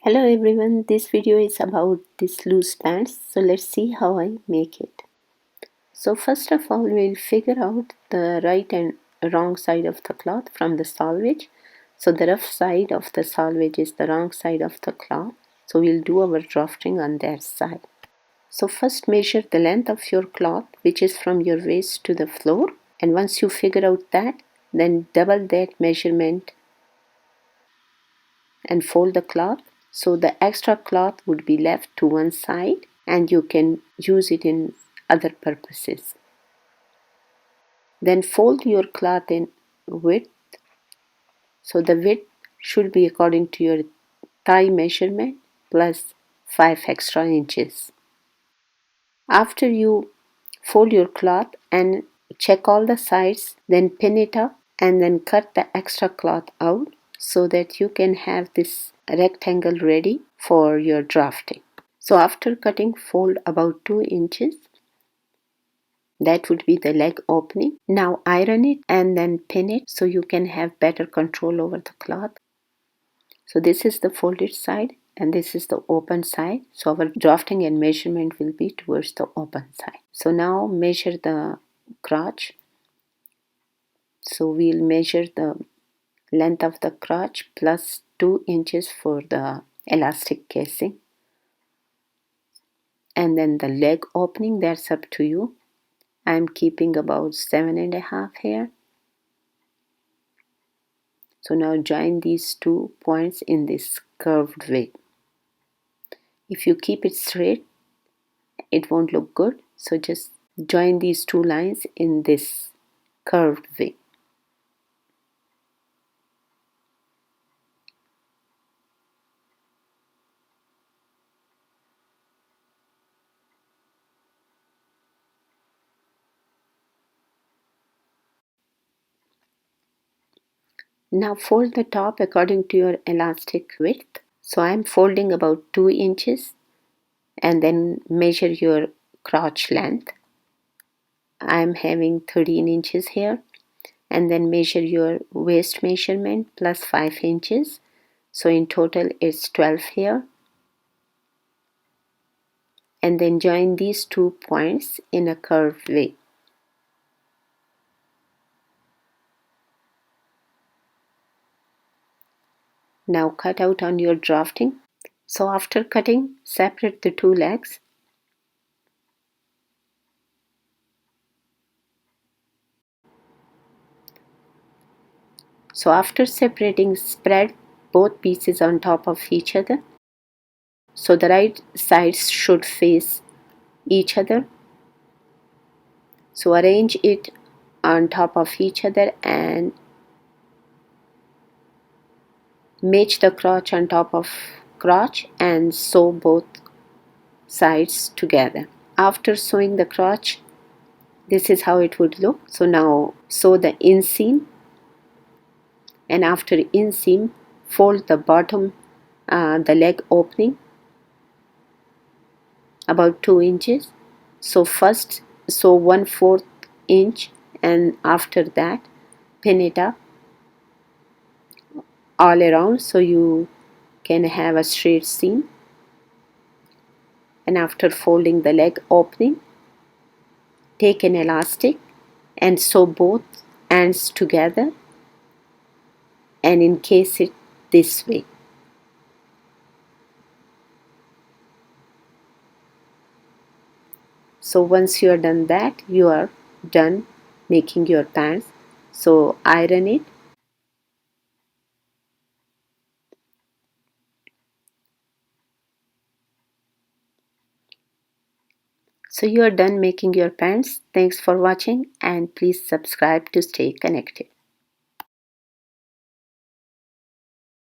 Hello everyone, this video is about this loose pants. So let's see how I make it. So first of all, we'll figure out the right and wrong side of the cloth from the selvage. So the rough side of the selvage is the wrong side of the cloth. So we'll do our drafting on that side. So first measure the length of your cloth, which is from your waist to the floor. And once you figure out that, then double that measurement and fold the cloth. So the extra cloth would be left to one side and you can use it in other purposes. Then fold your cloth in width. So the width should be according to your thigh measurement plus 5 extra inches. After you fold your cloth and check all the sides, then pin it up and then cut the extra cloth out so that you can have this rectangle ready for your drafting. So after cutting, fold about 2 inches. That would be the leg opening. Now iron it and then pin it so you can have better control over the cloth. So this is the folded side and this is the open side. So our drafting and measurement will be towards the open side. So now measure the crotch. So we'll measure the length of the crotch plus 2 inches for the elastic casing. And then the leg opening, that's up to you. I'm keeping about 7.5 here. So now join these 2 points in this curved way. If you keep it straight, it won't look good. So just join these 2 lines in this curved way. Now fold the top according to your elastic width. So I'm folding about 2 inches and then measure your crotch length. I'm having 13 inches here and then measure your waist measurement plus 5 inches. So in total it's 12 here. And then join these 2 points in a curved way. Now cut out on your drafting. So after cutting, separate the 2 legs. So after separating, spread both pieces on top of each other. So the right sides should face each other. So arrange it on top of each other and match the crotch on top of crotch and sew both sides together. After sewing the crotch, this is how it would look. So now sew the inseam, and after inseam, fold the bottom, the leg opening about 2 inches. So first sew 1/4 inch and after that pin it up all around so you can have a straight seam. And after folding the leg opening, take an elastic and sew both ends together and encase it this way. So once you are done that, you are done making your pants. So iron it. So you are done making your pants. Thanks for watching and please subscribe to stay connected.